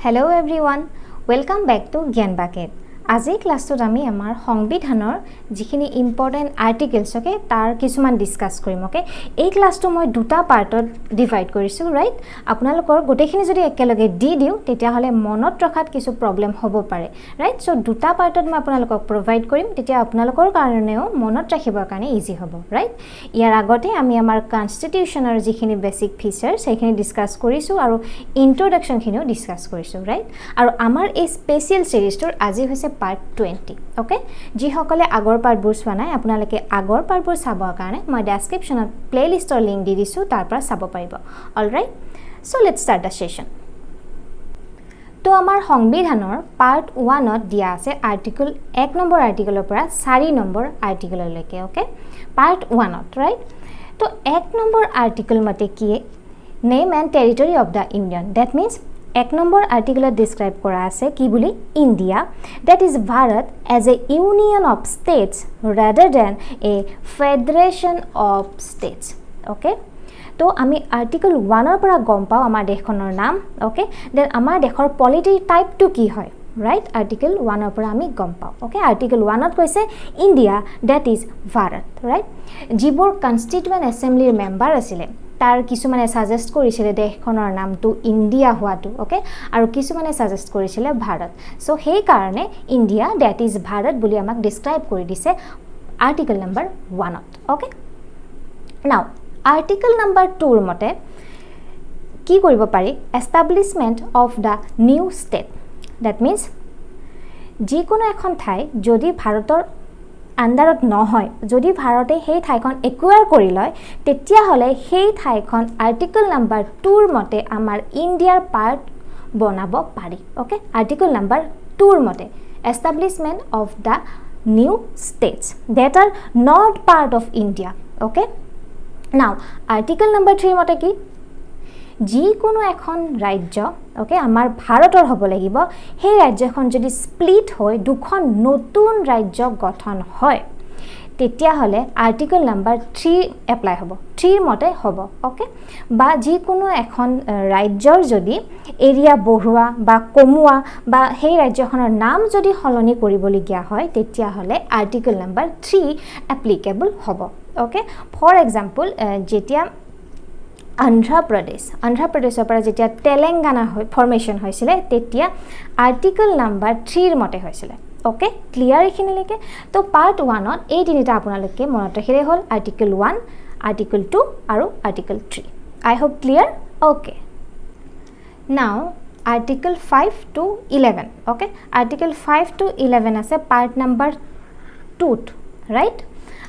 Hello everyone, welcome back to Gyan Bucket. আজি ক্লাসটোত আমি আমাৰ সংবিধানৰ যিখিনি ইম্পৰ্টেন্ট আৰ্টিকেলস ওকে তাৰ কিছুমান ডিসকাস কৰিম ওকে এই ক্লাসটো মই দুটা পাৰ্টত ডিভাইড কৰিছো ৰাইট আপোনালোকৰ গোটেইখিনি যদি একেলগে দি দিও তেতিয়া হলে মনত ৰখাত কিছু প্ৰবলেম হ'ব পাৰে ৰাইট সো দুটা পাৰ্টত মই আপোনালোকক প্ৰভাইড কৰিম তেতিয়া আপোনালোকৰ কাৰণেও মনত ৰাখিবৰ কাৰণে ইজি হ'ব ৰাইট ইয়াৰ আগতে আমি আমাৰ কনস্টিটিউচনৰ যিখিনি বেসিক ফিচাৰ সেইখিনি ডিসকাস কৰিছো আৰু ইন্ট্ৰোডাকচন খিনিও ডিসকাস কৰিছো ৰাইট আৰু আমাৰ এই স্পেশাল সিৰিজটোৰ আজি হৈছে part 20 okay ji hokale agor part bur swa nai apnalake agor part bur sabor karone moi description of playlist or link di disu tar par sabo paribo all right so let's start the session to amar সংবিধানৰ part 1 ত দিয়া আছে article 1 number article পৰা 4 number article লৈকে okay part 1 to right to 1 number article mate ki name and territory of the union that means एक number article describe करा আছে কি বুলি India that is Bharat as a union of states rather than a federation of states okay তো আমি article 1 ৰ পৰা গম পাও আমাৰ দেশখনৰ নাম okay দেন আমাৰ দেশৰ পলিটি টাইপ টু কি হয় right আৰ্টিকল 1 ৰ পৰা আমি গম পাও okay আৰ্টিকল 1 ত কৈছে India that is Bharat right যিবোৰ কনস্টিটিউয়েন্ট এসেম্বলিৰ মেম্বাৰ আছিল তাৰ কিছুমানে সাজেষ্ট কৰিছিল দেশখনৰ নামটো ইন্ডিয়া হোৱাটো ওকে আৰু কিছুমানে সাজেষ্ট কৰিছিল ভাৰত সো সেই কাৰণে ইন্ডিয়া দ্যাট ইজ ভাৰত বুলি আমাক ডেসক্ৰাইব কৰি দিছে আৰ্টিকল নম্বৰ 1 ত ওকে নাও আৰ্টিকল নম্বৰ 2 ৰ মতে কি কৰিব পাৰি establishment of the new state that means যিকোনো এখন ঠাই যদি ভাৰতৰ আন্ডাৰত নহয় যদি ভাৰতে সেই ঠাইখন একুয়াৰ কৰি লয় তেতিয়া হলে সেই ঠাইখন আৰ্টিকল নম্বৰ 2 ৰ মতে আমাৰ ইন্ডিয়াৰ পাৰ্ট বনাব পাৰি ওকে আৰ্টিকল নম্বৰ 2 ৰ মতে establishment of the new states that are not part of India okay now article number 3 মতে কি যিকোনো এখন ৰাজ্য ওকে আমাৰ ভাৰতৰ হ'ব লাগিব সেই ৰাজ্যখন যদি স্প্লিট হয় দুখন নতুন ৰাজ্য গঠন হয় তেতিয়া হলে আৰ্টিকল নম্বৰ 3 এপ্লাই হ'ব 3 মতে হ'ব ওকে বা যিকোনো এখন ৰাজ্যৰ যদি এৰিয়া বঢ়োৱা বা কমোৱা বা সেই ৰাজ্যখনৰ নাম যদি হলনি কৰিবলগীয়া হয় তেতিয়া হলে আৰ্টিকল নম্বৰ 3 এপ্লিকেবল হ'ব ওকে ফৰ এক্সাম্পল যেতিয়া Andhra Pradesh পৰা যেতিয়া তেলেঙ্গানা ফৰমেশন হৈছিল তেতিয়া আৰ্টিকল নম্বৰ 3 ৰ মতে হৈছিল ওকে ক্লিয়াৰ এখিনিলৈকে তো পাৰ্ট 1 ত এই তিনিটা আপোনালোকে মনত ৰাখিলে হ'ল আৰ্টিকল 1 আৰ্টিকল 2 আৰু article 3 I hope clear okay now article 5 to 11 okay article 5 to 11 আছে পাৰ্ট নম্বৰ 2 ৰাইট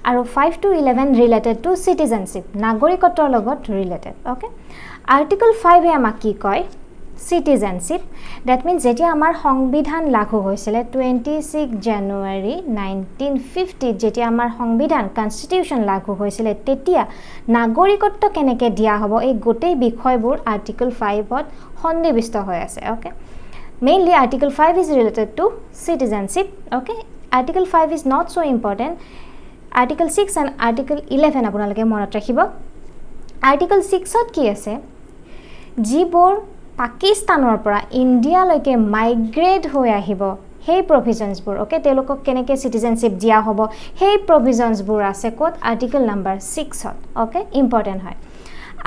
আৰু 5 to 11 related to citizenship নাগৰিকত্বৰ লগত related okay article 5 এ আমাক কি কয় citizenship that means যেতিয়া আমাৰ সংবিধান লাগু হৈছিল 26 জানুৱাৰী 1950 যেতিয়া আমাৰ সংবিধান কনস্টিটিউশন লাগু হৈছিল তেতিয়া নাগৰিকত্ব কেনেকৈ দিয়া হ'ব এই গোটেই বিষয়বোৰ article 5 ত সন্নিৱিষ্ট হৈ আছে okay mainly article 5 is related to citizenship okay article 5 is not so important Article 6 and Article 11 আপোনালোকে মনত ৰাখিব Article 6 ত কি আছে যিবোৰ পাকিস্তানৰ পৰা ইন্ডিয়া লৈকে মাইগ্ৰেট হৈ আহিব সেই প্ৰভিজনস বোৰ ওকে তেওঁলোকক কেনেকৈ সিটিজেনশিপ দিয়া হ'ব সেই প্ৰভিজনস বোৰ আছে কোড আৰ্টিকল নম্বৰ 6 ত ওকে ইম্পৰ্টেন্ট হয়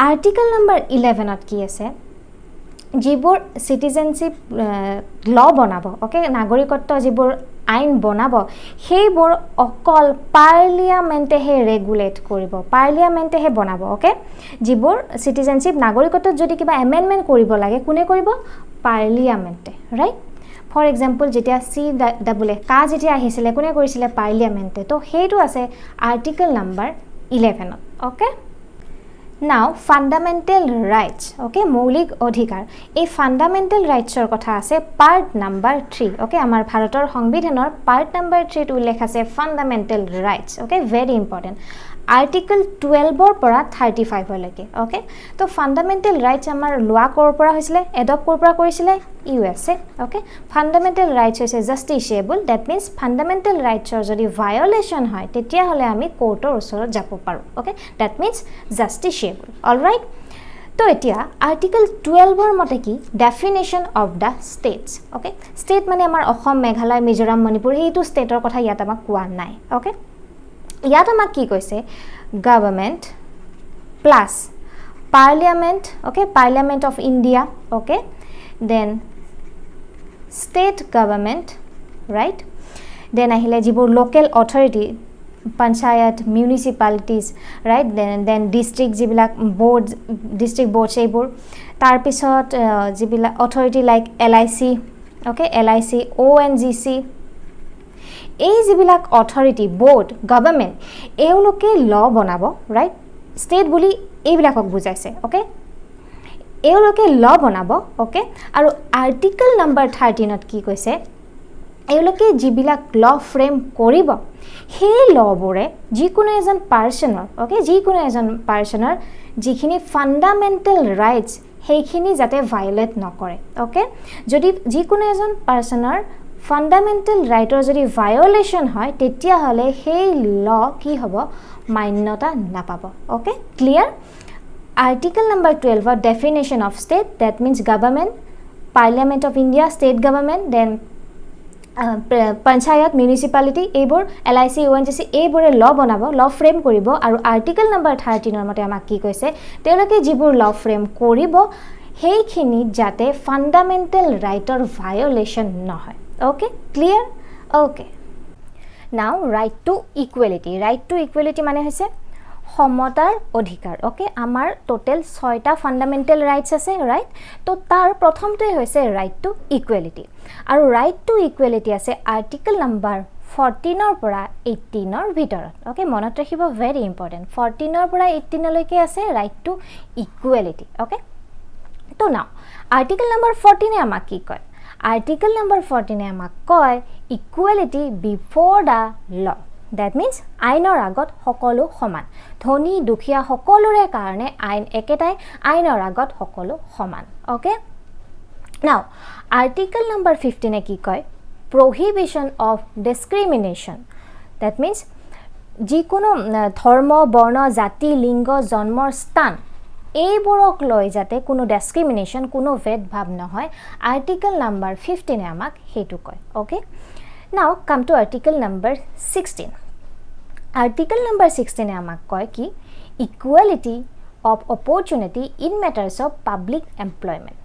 আৰ্টিকল নম্বৰ 11 ত কি আছে যিবোৰ সিটিজেনশিপ ল বনাব ওকে নাগৰিকত্ব যিবোৰ আইন বনাব সেইবোৰ অকল পাৰ্লিয়ামেন্টেহে ৰেগুলেট কৰিব পাৰ্লিয়ামেন্টেহে বনাব ওকে যিবোৰ সিটিজেনশিপ নাগৰিকত্বত যদি কিবা এমেন্ডমেন্ট কৰিব লাগে কোনে কৰিব পাৰ্লিয়ামেন্টে ৰাইট ফৰ এক্সাম্পল যেতিয়া সি ডাবল কা যেতিয়া আহিছিল কোনে কৰিছিল পাৰ্লিয়ামেন্টে তো হেইটো আছে আৰ্টিকল নম্বৰ 11 ত okay Now fundamental rights okay মৌলিক অধিকাৰ এই fundamental rights ৰ কথা আছে part number 3 okay আমাৰ ভাৰতৰ সংবিধানৰ part number 3 ত উল্লেখ আছে fundamental rights okay very important article 12 ৰ পৰা 35 লৈকে okay তো fundamental rights আমাৰ লোৱা কৰ পৰা হৈছিল এডপ্ট কৰ পৰা কৰিছিল USA okay fundamental rights হৈছে justiciable that means fundamental rights ৰ যদি violation হয় তেতিয়া হলে আমি কোৰ্টৰ ওচৰত যাব পাৰো okay that means justiciable all right তো এতিয়া আৰ্টিকল 12 মতে কি definition of the states okay state মানে আমাৰ অসম মেঘালয় মিজোৰাম মণিপুৰ এইটো ষ্টেটৰ কথা ইয়াত আমাক কোৱা নাই ওকে ইয়াত আমাক কি কৈছে government plus parliament okay parliament of India okay then state government right then আহিলে যিবোৰ local authority panchayat municipalities right then district যিবিলাক বোৰ্ড ডিষ্ট্ৰিক্ট বোৰ্ডছ এইবোৰ তাৰপিছত যিবিলাক authority like LIC okay LIC ONGC এই যিবিলাক অথৰিটি বোৰ্ড গভৰ্ণমেণ্ট এওঁলোকে ল বনাব ৰাইট ষ্টেট বুলি এইবিলাকক বুজাইছে ওকে এওঁলোকে ল বনাব ওকে আৰু আৰ্টিকল নম্বৰ 13ত কি কৈছে এওঁলোকে যিবিলাক ল ফ্ৰেম কৰিব সেই লবোৰে যিকোনো এজন পাৰ্চনৰ ওকে যিকোনো এজন পাৰ্চনৰ যিখিনি ফাণ্ডামেণ্টেল ৰাইটছ সেইখিনি যাতে ভায়োলেট নকৰে ওকে যদি যিকোনো এজন পাৰ্চনৰ ফাণ্ডামেণ্টেল ৰাইটৰ যদি ভায়োলেশ্যন হয় তেতিয়াহ'লে সেই ল কি হ'ব মান্যতা নাপাব okay clear article number 12 definition of state that means government parliament of India state government then panchayat municipality এইবোৰ LIC ONGC এইবোৰে ল বনাব ল ফ্ৰেম কৰিব আৰু আৰ্টিকল নম্বৰ 13ৰ মতে আমাক কি কৈছে তেওঁলোকে যিবোৰ ল ফ্ৰেম কৰিব সেইখিনি যাতে ফাণ্ডামেণ্টেল ৰাইটৰ ভায়োলেশ্যন নহয় ওকে ক্লিয়াৰ ওকে নাও ৰাইট টু ইকুৱেলিটি মানে হৈছে সমতাৰ অধিকাৰ ওকে আমাৰ টোটেল 6টা ফাণ্ডামেণ্টেল ৰাইটছ আছে ৰাইট তো তাৰ প্ৰথমটোৱে হৈছে ৰাইট টু ইকুৱেলিটি আৰু ৰাইট টু ইকুৱেলিটি আছে আৰ্টিকল নম্বৰ 14ৰ পৰা 18ৰ ভিতৰত ওকে মনত ৰাখিব ভেৰি ইম্পৰ্টেণ্ট 14ৰ পৰা 18লৈকে আছে ৰাইট টু ইকুৱেলিটি ওকে তো নাও আৰ্টিকল নম্বৰ 14 আমাক কি কয় আৰ্টিকল নম্বৰ 14 আমাক কয় equality before the law That means আইনৰ আগত সকলো সমান ধনী দুখীয়া সকলোৰে কাৰণে আইন একেটাই আইনৰ আগত সকলো সমান ওকে নাও আৰ্টিকল নম্বৰ 15 কি কয় prohibition of discrimination that means যিকোনো ধৰ্ম বৰ্ণ জাতি লিংগ জন্মৰ স্থান এইবোৰক লৈ যাতে কোনো ডিসক্ৰিমিনেশন কোনো ভেদভাৱ নহয় আৰ্টিকল নম্বৰ 15 আমাক হেতু কয় okay now come to article number 16 article number 16 আমাক কয় কি equality of opportunity in matters of public employment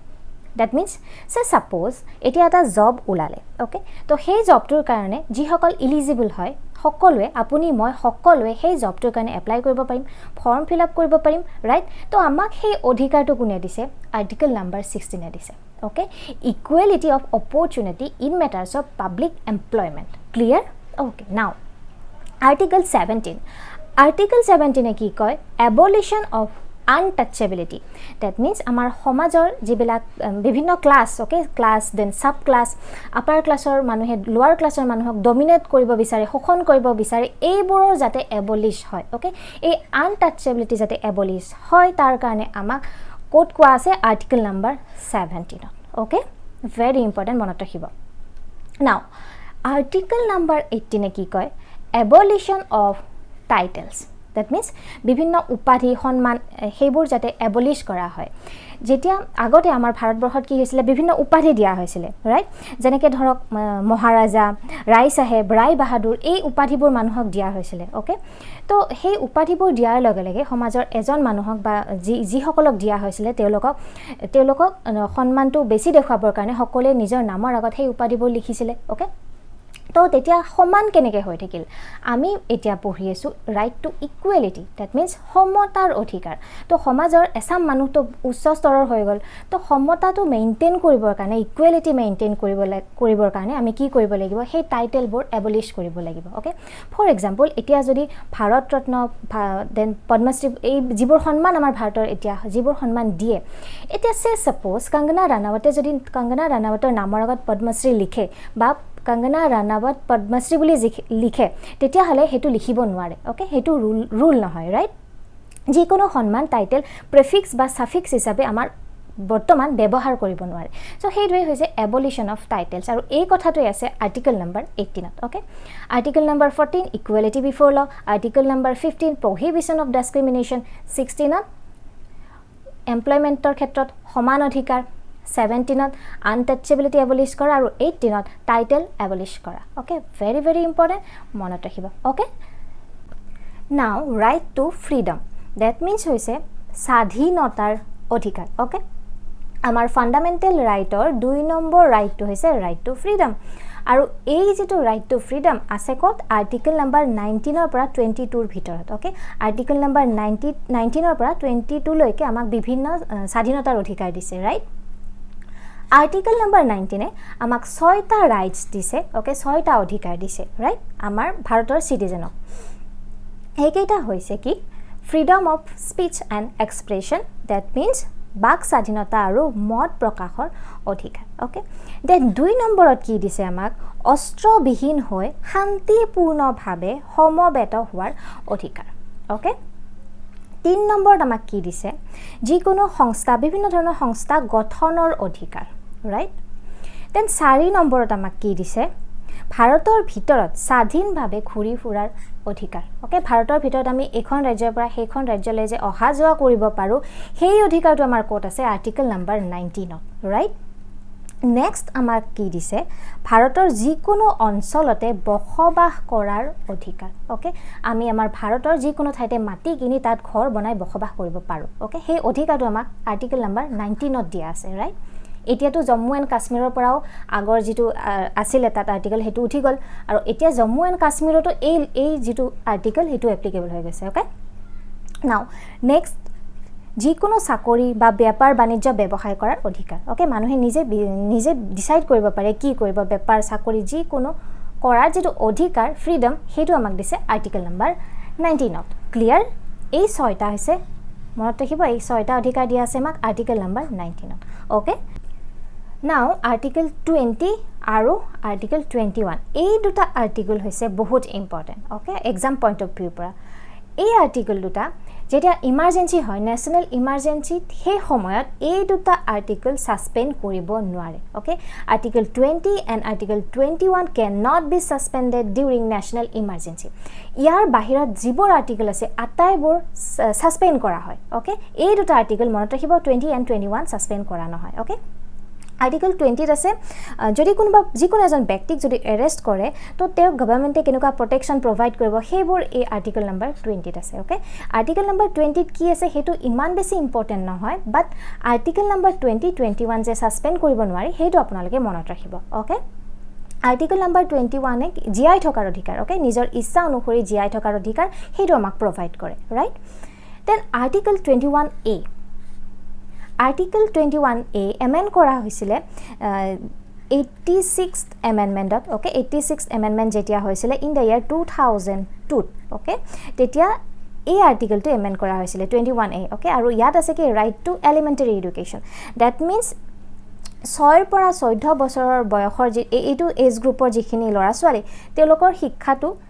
that means say suppose এতিয়া এটা জব ওলালে ওকে তো সেই জবটোৰ কাৰণে যিসকল এলিজিবল হয় সকলোৱে আপুনি মই সকলোৱে সেই জবটোৰ কাৰণে এপ্লাই কৰিব পাৰিম ফৰ্ম ফিল আপ কৰিব পাৰিম ৰাইট তো আমাক সেই অধিকাৰটো কোনে দিছে আৰ্টিকল নম্বৰ 16 দিছে okay equality of opportunity in matters of public employment clear okay now article 17 কি কয় abolition of untouchability that means আমাৰ সমাজৰ যিবিলাক বিভিন্ন class okay class then sub class upper ক্লাসৰ মানুহে লোৱাৰ ক্লাসৰ মানুহক ডমিনেট কৰিব বিচাৰে শোষণ কৰিব বিচাৰে এইবোৰৰ যাতে এবলিশ হয় ওকে এই untouchability যাতে এবলিশ হয় তাৰ কাৰণে আমাক কোড কোৱা আছে article number 17 okay very important মনত ৰাখিব নাও আৰ্টিকল নম্বৰ 18 কি কয় abolition of titles that means বিভিন্ন উপাধি সম্মান হেবোৰ যাতে এবলিশ কৰা হয় যেতিয়া আগতে আমাৰ ভাৰতবৰ্ষত কি হৈছিল বিভিন্ন উপাধি দিয়া হৈছিল ৰাইট যেনেকৈ ধৰক মহাৰাজা ৰায় সাহেব ৰায় বাহাদুৰ এই উপাধিবোৰ মানুহক দিয়া হৈছিল ওকে তো সেই উপাধিবোৰ দিয়াৰ লগে লগে সমাজৰ এজন মানুহক বা যি সকলক দিয়া হৈছিল তেওঁলোকক সম্মানটো বেছি দেখাবৰ কাৰণে সকলোৱে নিজৰ নামৰ আগত সেই উপাধিবোৰ লিখিছিল ওকে তো তেতিয়া সমান কেনেকৈ হৈ থাকিল আমি এতিয়া পঢ়ি আছো right to equality that means সমতাৰ অধিকাৰ তো সমাজৰ এসাম মানুহ তো উচ্চ স্তৰৰ হৈ গল তো সমতাটো মেইনটেইন কৰিবৰ কাৰণে ইকুৱেলিটি মেইনটেইন কৰিবৰ কাৰণে আমি কি কৰিব লাগিব সেই টাইটেলবোৰ এবলিশ কৰিব লাগিব ওকে ফৰ এক্সাম্পল এতিয়া যদি ভাৰত ৰত্ন দেন পদ্মশ্ৰী এই যিবোৰ সন্মান আমাৰ ভাৰতৰ এতিয়া যিবোৰ সন্মান দিয়ে এতিয়া সে সাপোজ কংগনা ৰাণাৱতে যদি কংগনা ৰাণাৱতৰ নামৰ আগত পদ্মশ্ৰী লিখে বা কংগনা ৰাণাৱত পদ্মশ্ৰী বুলি লিখে তেতিয়া হলে হেতু লিখিব নোৱাৰে ওকে হেতু ৰুল নহয় ৰাইট যিকোনো সন্মান টাইটেল প্ৰিফিক্স বা সাফিক্স হিচাপে আমাৰ বৰ্তমান ব্যৱহাৰ কৰিব নোৱাৰে সো হেইটোৱে হৈছে এবলিশ্যন অফ টাইটেলছ আৰু এই কথাটোই আছে article number 18 okay article number 14 equality before ল আৰ্টিকল নম্বৰ 15 প্ৰহিবিশ্যন অফ ডিসক্ৰিমিনেশ্যন 16 এমপ্লয়মেণ্টৰ ক্ষেত্ৰত সমান অধিকাৰ 17ত আনটাচেবিলিটি এবলিশ কৰা আৰু 18ত টাইটেল এবলিশ কৰা ওকে ভেৰি ভেৰি ইম্পৰ্টেণ্ট মনত ৰাখিব ওকে নাও right to freedom that means হৈছে স্বাধীনতাৰ অধিকাৰ ওকে আমাৰ ফাণ্ডামেণ্টেল ৰাইটৰ 2 নম্বৰ ৰাইটটো হৈছে ৰাইট টু ফ্ৰীডম আৰু এই যেটো ৰাইট টু ফ্ৰীডম আছে কত আৰ্টিকেল নম্বৰ 19 ৰ পৰা 22 ৰ ভিতৰত ওকে আৰ্টিকেল নম্বৰ 19 ৰ পৰা 22 লৈকে আমাক বিভিন্ন স্বাধীনতাৰ অধিকাৰ দিছে ৰাইট আৰ্টিকেল নম্বৰ 19 আমাক 6টা ৰাইটস দিছে ওকে 6টা অধিকাৰ দিছে ৰাইট আমাৰ ভাৰতৰ সিটিজেনক এইকেইটা হৈছে কি freedom of speech and expression that means বাক স্বাধীনতা আৰু মত প্ৰকাশৰ অধিকাৰ ওকে দেন 2 নম্বৰত কি দিছে আমাক অস্ত্ৰবিহীন হৈ শান্তিপূৰ্ণভাৱে সমবেত হোৱাৰ অধিকাৰ ওকে 3 নম্বৰত আমাক কি দিছে যিকোনো সংস্থা বিভিন্ন ধৰণৰ সংস্থা গঠনৰ অধিকাৰ ৰাইট দেন 4 নম্বৰত আমাক কি দিছে ভাৰতৰ ভিতৰত স্বাধীনভাৱে ঘূৰি ফুৰাৰ অধিকাৰ ওকে ভাৰতৰ ভিতৰত আমি এখন ৰাজ্যৰ পৰা সেইখন ৰাজ্যলৈ যে অহা যোৱা কৰিব পাৰো সেই অধিকাৰটো আমাৰ কোট আছে আৰ্টিকেল নম্বৰ 19 ত ৰাইট নেক্সট আমাৰ কি দিছে ভাৰতৰ যিকোনো অঞ্চলতে বসবাস কৰাৰ অধিকাৰ ওকে আমি আমাৰ ভাৰতৰ যিকোনো ঠাইতে মাটি কিনি তাত ঘৰ বনাই বসবাস কৰিব পাৰো ওকে সেই অধিকাৰটো আমাক আৰ্টিকেল নম্বৰ 19 ত দিয়া আছে ৰাইট এতিয়াটো জম্মু এণ্ড কাশ্মীৰৰ পৰাও আগৰ যেটো আছিল তাত আৰ্টিকেল হেতু উঠি গল আৰু এতিয়া জম্মু এণ্ড কাশ্মীৰতো এই যেটো আৰ্টিকেল হেতু এপ্লিকেবল হৈ গৈছে ওকে নাও নেক্সট যিকোনো চাকৰি বা ব্যাপাৰ বাণিজ্য ব্যৱসায় কৰাৰ অধিকাৰ ওকে মানুহে নিজে ডিসাইড কৰিব পাৰে কি কৰিব ব্যাপাৰ চাকৰি যিকোনো কৰাৰ যেটো অধিকাৰ ফ্ৰীডম হেতু আমাক দিছে আৰ্টিকেল নম্বৰ 19 ত ক্লিয়াৰ এই 6টা হৈছে মনত ৰাখিব এই 6টা অধিকাৰ দিয়া আছে আমাক আৰ্টিকেল নম্বৰ 19 ত ওকে Now article 20 আৰু article 21 এই দুটা আৰ্টিকেল হৈছে বহুত important okay exam point of view পৰা এই আৰ্টিকেল দুটা যেতিয়া ইমাৰ্জেন্সি হয় ন্যাশনাল ইমাৰ্জেন্সি সেই সময়ত এই দুটা আৰ্টিকেল সাসপেন্ড কৰিব নোৱাৰে okay article 20 and article 21 cannot be suspended during national emergency ইয়াৰ বাহিৰত যিবোৰ আৰ্টিকেল আছে আটাইবোৰ সাসপেন্ড কৰা হয় ওকে এই দুটা আৰ্টিকেল মনত ৰাখিব 20 and 21 সাসপেন্ড কৰা নহয় ওকে আৰ্টিকেল 20 আছে যদি কোনোবা যিকোনো এজন ব্যক্তিক যদি এৰেষ্ট কৰে তো তেওঁ গৱৰ্ণমেণ্টে কেনেকুৱা প্ৰটেকচন প্ৰভাইড কৰিব সেইবোৰ এই আৰ্টিকেল নম্বৰ 20 আছে ওকে আৰ্টিকেল নম্বৰ 20 কি আছে হেতু ইমান বেছি ইম্পৰ্টেন্ট নহয় বাট আৰ্টিকেল নম্বৰ 20 21 যে সাসপেন্ড কৰিব নোৱাৰি হেতু আপোনালোকে মনত ৰাখিব ওকে আৰ্টিকেল নম্বৰ 21 এ জিআই থকাৰ অধিকাৰ ওকে নিজৰ ইচ্ছা অনুসৰি জিআই থকাৰ অধিকাৰ হেতু আমাক প্ৰভাইড কৰে right then article 21A Article 21A amend কৰা হৈছিলে 86th amendment okay 86th amendment যেতিয়া হৈছিলে in the year 2002 okay তেতিয়া এই আৰ্টিকেলটো amend কৰা হৈছিলে 21A okay আৰু ইয়াত আছে কি right to elementary education that means 6 পৰা 14 বছৰৰ বয়সৰ এইটো এজ গ্ৰুপৰ যিখিনি লৰা ছোৱালী তেওঁলোকৰ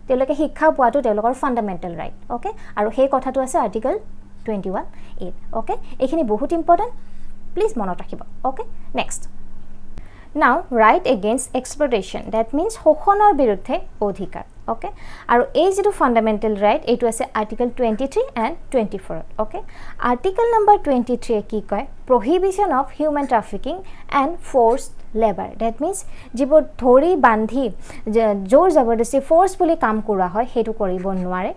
তেওঁলোকে শিক্ষা পোৱাটো তেওঁলোকৰ ফান্ডামেন্টাল ৰাইট okay আৰু সেই কথাটো আছে আৰ্টিকেল 21A okay এখিনি বহুত ইম্পৰ্টেন্ট প্লিজ মনত ৰাখিব okay next now right against exploitation that means শোষণৰ বিৰুদ্ধে অধিকাৰ okay আৰু এই যেটো ফান্ডামেন্টাল ৰাইট এটো আছে article 23 and 24 okay article number 23 কি কয় prohibition of human trafficking and forced labor that means যিবোৰ ধৰি বান্ধি জোৰ জবৰদস্তি ফোৰ্সফুলি কাম কৰা হয় হেতু কৰিব নোৱাৰে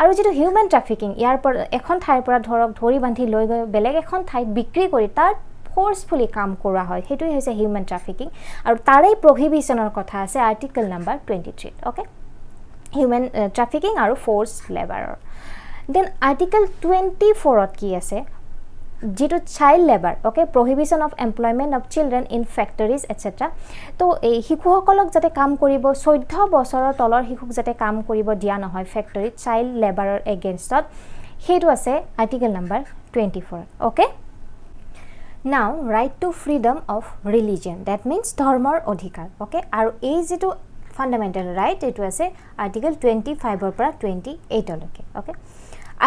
আৰু যেটো হিউম্যান ট্ৰাফিকিং ইয়াৰ পৰা এখন ঠাইৰ পৰা ধৰক ধৰি বান্ধি লৈ গৈ বেলেগ এখন ঠাইত বিক্ৰী কৰি তাৰ ফোৰ্সফুলি কাম কৰা হয় হেতুই হৈছে হিউম্যান ট্ৰাফিকিং আৰু তাৰে প্ৰহিবিশনৰ কথা আছে article number 23 okay human trafficking আৰু forced labor then article 24 ত কি আছে যেটো child labor okay prohibition of employment of children in factories etc তো এই শিশুসকলক যাতে কাম কৰিব 14 বছৰৰ তলৰ শিশুক যাতে কাম কৰিব দিয়া নহয় ফ্যাক্টৰী child laborer against হেতু আছে article number 24 okay now right to freedom of religion that means ধৰ্মৰ অধিকাৰ okay আৰু এই যেটো fundamental right it was a article 25 or 28 লৈকে okay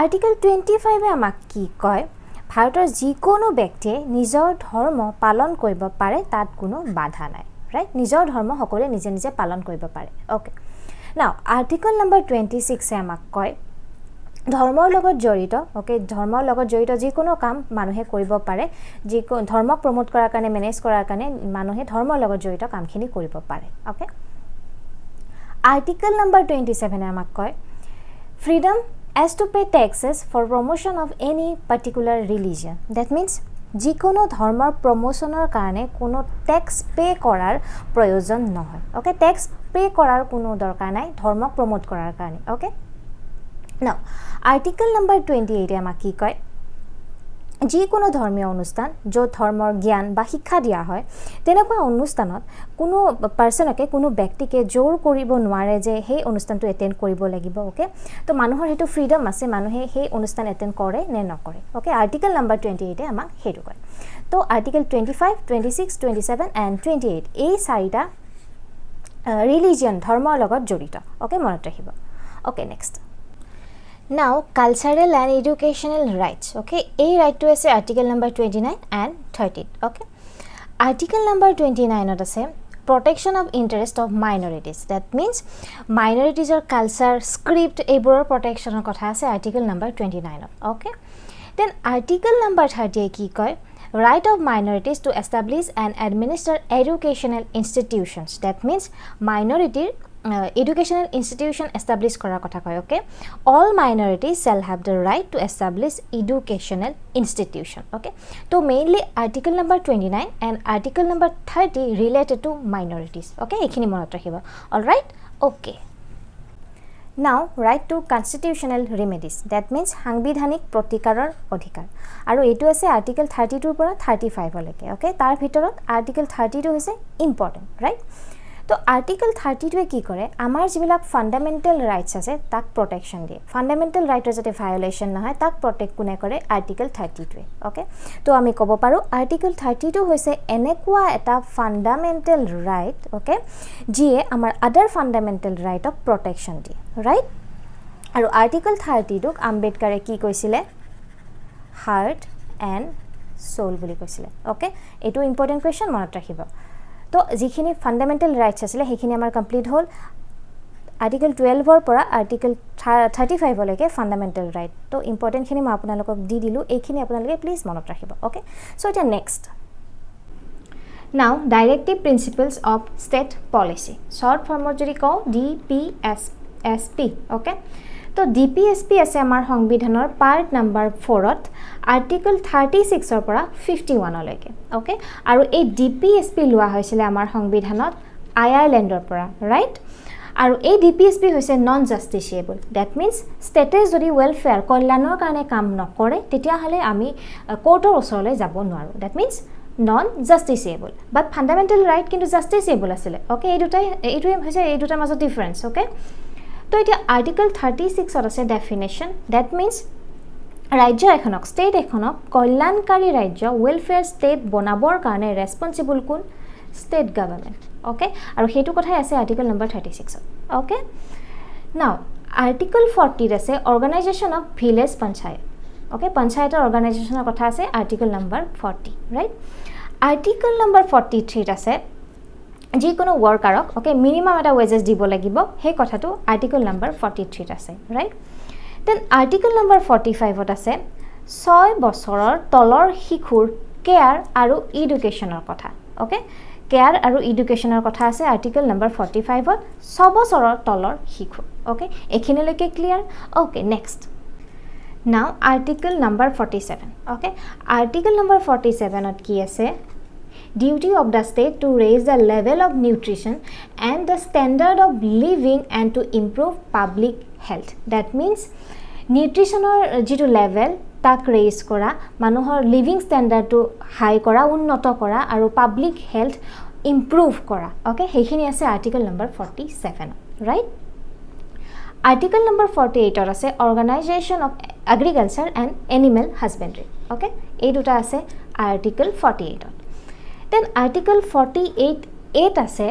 article 25 এ আমাক কি কয় ভাৰতৰ যিকোনো ব্যক্তিয়ে নিজৰ ধৰ্ম পালন কৰিব পাৰে তাত কোনো বাধা নাই right নিজৰ ধৰ্ম সকলোৱে নিজে নিজে পালন কৰিব পাৰে okay now article number 26 এ আমাক কয় ধৰ্মৰ লগত জড়িত ওকে ধৰ্মৰ লগত জড়িত যিকোনো কাম মানুহে কৰিব পাৰে যি ধৰ্মক প্ৰমোট কৰাৰ কাৰণে মেনেজ কৰাৰ কাৰণে মানুহে ধৰ্মৰ লগত জড়িত কামখিনি কৰিব পাৰে ওকে আৰ্টিকল নম্বৰ 27 এ আমাক কয় freedom as to pay taxes for promotion of any particular religion that means যিকোনো ধৰ্মৰ প্ৰমোশনৰ কাৰণে কোনো ট্যাক্স পে কৰাৰ প্ৰয়োজন নহয় ওকে ট্যাক্স পে কৰাৰ কোনো দৰকাৰ নাই ধৰ্মক প্ৰমোট কৰাৰ কাৰণে ওকে Now, article number 28 এ আমাক কি কয় যিকোনো ধৰ্মীয় অনুষ্ঠান য'ত ধৰ্মৰ জ্ঞান বা শিক্ষা দিয়া হয় তেনেকুৱা অনুষ্ঠানত কোনো পাৰ্সনকে কোনো ব্যক্তিকে জোৰ কৰিব নোৱাৰে যে সেই অনুষ্ঠানটো এটেন্ড কৰিব লাগিব ওকে তো মানুহৰ হেতু ফ্ৰীডম আছে মানুহে সেই অনুষ্ঠান এটেন্ড কৰে নে নকৰে ওকে আৰ্টিকল নম্বৰ 28 এ আমাক হেতু কয় তো আৰ্টিকল 25 26 27 and 28 এই চাৰিটা ৰিলিজিয়ন ধৰ্মৰ লগত জড়িত ওকে মনত ৰাখিব okay next Now, cultural and educational rights, okay? A right to say article number 29 and 30, okay? Article number 29 of the same protection of interest of minorities. That means minorities or culture, script, abor protection of kotha ase article number 29, okay? Then article number 30 ki koy right of minorities to establish and administer educational institutions. That means minority educational institution established kora kotha koy okay all minorities shall have the right to establish educational institution okay so mainly article number 29 and article number 30 related to minorities okay ekhini monot rakhiba all right okay now right to constitutional remedies that means সাংবিধানিক প্ৰতিকাৰৰ অধিকাৰ আৰু এটো আছে article 32 পৰা 35 লৈকে okay তাৰ ভিতৰত article 32 হৈছে important right তো আৰ্টিকল 32 এ কি কৰে আমাৰ যিবিলাক ফান্ডামেন্টাল ৰাইটস আছে তাক প্ৰটেকশন দিয়ে ফান্ডামেন্টাল ৰাইটৰ যাতে ভায়োলেশন নহয় তাক প্ৰটেক্ট কোনে কৰে আৰ্টিকল 32 ওকে তো আমি ক'ব পাৰো আৰ্টিকল 32 হৈছে এনেকুৱা এটা ফান্ডামেন্টাল ৰাইট ওকে যিয়ে আমাৰ আদাৰ ফান্ডামেন্টাল ৰাইটক প্ৰটেকশন দিয়ে ৰাইট আৰু আৰ্টিকল 32 ক আম্বেদকাৰে কি কৈছিলে হাৰ্ট এণ্ড সোল বুলি কৈছিলে ওকে এটো ইম্পৰ্টেন্ট কোৱেশ্চন মনত ৰাখিব তো যিখিনি ফান্ডামেন্টাল ৰাইটস আছিল হেখিনি আমাৰ কমপ্লিট হল আৰ্টিকল 12 ৰ পৰা আৰ্টিকল 35 লৈকে ফান্ডামেন্টাল ৰাইট তো ইম্পৰ্টেন্ট খিনি মই আপোনালোকক দি দিলো এইখিনি আপোনালোকে প্লিজ মনত ৰাখিব ওকে সো এটা নেক্সট নাও directive principles of state policy short ফৰ্মত যদি কও ডিপিএছপি ওকে তো ডিপিএছপি আছে আমাৰ সংবিধানৰ পাৰ্ট নম্বৰ 4 ত আৰ্টিকল 36 ৰ পৰা 51 লৈকে ওকে আৰু এই ডিপিএছপি লোৱা হৈছিল আমাৰ সংবিধানত আয়াৰল্যান্ডৰ পৰা ৰাইট আৰু এই ডিপিএছপি হৈছে নন জাস্টিসিয়েবল দ্যাট মিন্স ষ্টেটে যদি ওয়েলফেয়াৰ কল্যাণৰ কাৰণে কাম নকৰে তেতিয়া হলে আমি কোৰ্টৰ ওচৰলৈ যাব নোৱাৰো that means non justiciable but fundamental right কিন্তু জাস্টিসিয়েবল আছিল ওকে এই দুটাৰ মাজত ডিফাৰেন্স ওকে তো এটা আৰ্টিকল 36 ত আছে ডেফিনেশন দ্যাট মিন্স ৰাজ্য এখনক ষ্টেট এখনক কল্যাণকাৰী ৰাজ্য ওয়েলফেয়াৰ ষ্টেট বনাবৰ কাৰণে ৰেসপন্সিবল কোন ষ্টেট গভৰ্নমেন্ট ওকে আৰু হেতু কথাই আছে আৰ্টিকল নম্বৰ 36 ত ওকে নাও আৰ্টিকল 40 ত আছে organisation of village panchayat okay পঞ্চায়তৰ অৰ্গানাইজেশনৰ কথা আছে article number 40 right article number 43 ত আছে যিকোনো ওয়াৰ্কাৰক ওকে মিনিমাম এটা ওয়েজেস দিব লাগিব হে কথাটো আৰ্টিকল নম্বৰ 43 ত আছে ৰাইট দেন আৰ্টিকল নম্বৰ 45 ত আছে 6 বছৰৰ তলৰ শিশুৰ কেয়াৰ আৰু এডুকেশনৰ কথা ওকে কেয়াৰ আৰু এডুকেশনৰ কথা আছে আৰ্টিকল নম্বৰ 45 ত 6 বছৰৰ তলৰ শিশু ওকে এখিনিলৈকে ক্লিয়াৰ ওকে নেক্সট নাও article number 47 okay article number 47 ত কি আছে duty of the state to raise the level of nutrition and the standard of living and to improve public health that means nutritionor jitu level tak raise kora manuhor living standard to high kora unnoto kora aru public health improve kora okay hekhini ase article number 47 right article number 48 or ase organization of agriculture and animal husbandry okay ei duta ase article 48 then article 48 ase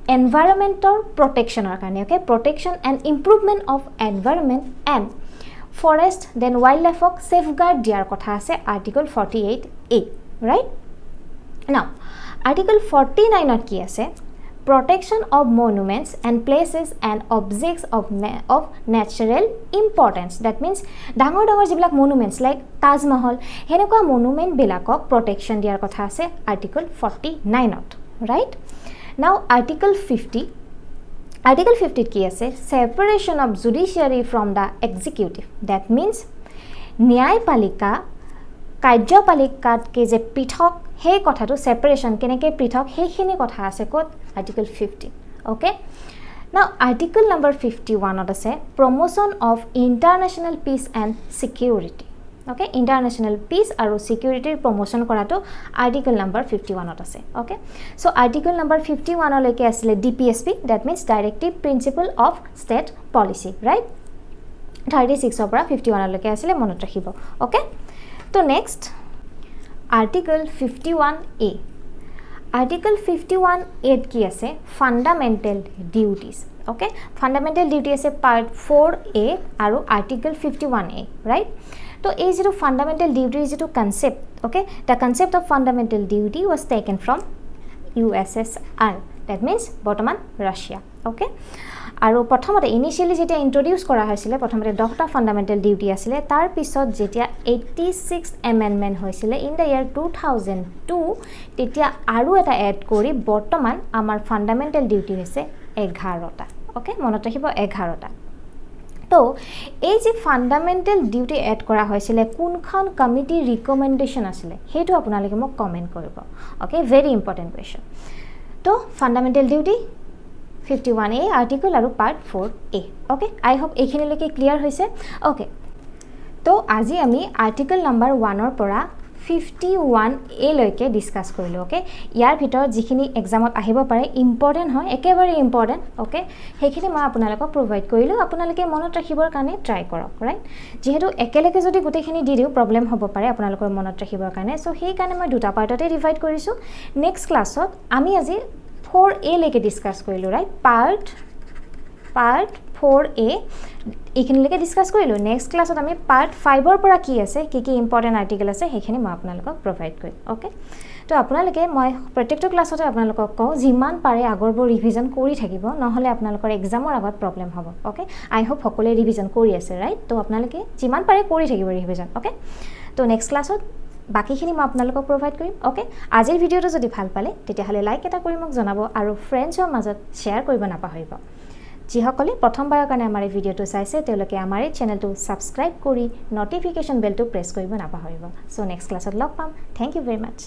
environmental protection or kane okay protection and improvement of environment and forest then wildlife of safeguard diar kotha ase article 48A right now article 49 ot ki ase protection of monuments and places and objects of natural importance. That means ডাঙৰ ডাঙৰ যিবিলাক monuments like Taj Mahal হেনেকুৱা monument বিলাকক protection দিয়াৰ কথা আছে article 49 ত, right? Now article 50 কি আছে? Separation of judiciary from the executive. That means ন্যায়পালিকা কাৰ্যপালিকাতকে যে পৃথক সেই কথাটো সেপাৰেশন কেনেকৈ পৃথক সেইখিনি কথা আছে ক'ত? Article 50. Okay, now article number 51 ত আছে promotion of international peace and security. Okay, international peace আৰু সিকিউৰিটিৰ প্ৰমোশন কৰাটো আৰ্টিকল নাম্বাৰ 51 ত আছে. ওকে, সো আৰ্টিকল নাম্বাৰ 51 লৈকে আছিল DPSP, that means directive principle of state policy, right? 36 ৰ পৰা 51 লৈকে আছিল, মনত ৰাখিব. ওকে, তো next article 51A. Article 51A কি আছে? Fundamental duties. Okay, fundamental duty আছে পাৰ্ট 4A আৰু আৰ্টিকল 51A, ৰাইট? তো এই যেটো ফাণ্ডামেণ্টেল ডিউটিৰ যেটো concept, okay, the concept of fundamental duty was taken from USSR, that means বৰ্তমান ৰাছিয়া. ওকে, আৰু প্ৰথমতে ইনিশিয়ালি যেতিয়া ইন্ট্ৰোডিউস কৰা হৈছিল প্ৰথমতে 10টা ফাণ্ডামেণ্টেল ডিউটি আছিল, তাৰ পিছত যেতিয়া 86th এমেণ্ডমেণ্ট হৈছিল ইন দ্য ইয়াৰ 2002 তেতিয়া আৰু এটা এড কৰি বৰ্তমান আমাৰ ফাণ্ডামেণ্টেল ডিউটি হৈছে 11টা. ওকে, মনত ৰাখিব 11টা. তো এই যে ফাণ্ডামেণ্টেল ডিউটি এড কৰা হৈছিল কোনখন কমিটি ৰিকমেণ্ডেশ্যন আছিল সেইটো আপোনালোকে মোক কমেণ্ট কৰিব. Okay, very important question. তো ফাণ্ডামেণ্টেল ডিউটি 51A আৰ্টিকল আৰু পাৰ্ট 4A. ওকে, আই হোপ এইখিনিলৈকে ক্লিয়াৰ হৈছে. ওকে, তো আজি আমি আৰ্টিকল নাম্বাৰ 1 ৰ পৰা 51A লৈকে ডিসকাস কৰিলো. ওকে, ইয়াৰ ভিতৰত যিখিনি এক্সামত আহিব পাৰে ইম্পৰ্টেণ্ট হয়, একেবাৰে ইম্পৰ্টেণ্ট. ওকে, সেইখিনি মই আপোনালোকক প্ৰভাইড কৰিলো, আপোনালোকে মনত ৰাখিবৰ কাৰণে ট্ৰাই কৰক, ৰাইট? যেহেতু একেলগে যদি গোটেইখিনি দি দিও প্ৰবলেম হ'ব পাৰে আপোনালোকৰ মনত ৰাখিবৰ কাৰণে, সো সেই কাৰণে মই দুটা পাৰ্টতে ডিভাইড কৰিছো. নেক্সট ক্লাছত আমি আজি 4A লৈকে ডিসকাস কৰিলো, ৰাইট? পাৰ্ট 4A এইখিনিলৈকে ডিসকাস কৰিলো. নেক্সট ক্লাছত আমি পাৰ্ট 5 ৰ পৰা কি আছে, কি ইম্পৰ্টেণ্ট আৰ্টিকেল আছে সেইখিনি মই আপোনালোকক প্ৰভাইড কৰিম. ওকে, তো আপোনালোকে মই প্ৰত্যেকটো ক্লাছতে আপোনালোকক কওঁ যিমান পাৰে আগৰবোৰ ৰিভিজন কৰি থাকিব, নহলে আপোনালোকৰ এক্সামৰ আগত প্ৰবলেম হ'ব. ওকে, আই হোপ সকলোৱে ৰিভিজন কৰি আছে, ৰাইট? তো আপোনালোকে যিমান পাৰে কৰি থাকিব ৰিভিজন. ওকে, তো নেক্সট ক্লাছত বাকিখিনি মই আপোনালোকক প্ৰভাইড কৰিম. ওকে, আজিৰ ভিডিঅ'টো যদি ভাল পালে তেতিয়াহ'লে লাইক এটা কৰি মোক জনাব আৰু ফ্ৰেণ্ডছৰ মাজত শ্বেয়াৰ কৰিব নাপাহৰিব. যিসকলে প্ৰথমবাৰৰ কাৰণে আমাৰ এই ভিডিঅ'টো চাইছে তেওঁলোকে আমাৰ এই চেনেলটো ছাবস্ক্ৰাইব কৰি নটিফিকেশ্যন বেলটো প্ৰেছ কৰিব নাপাহৰিব. সো নেক্সট ক্লাছত লগ পাম. Thank you very much.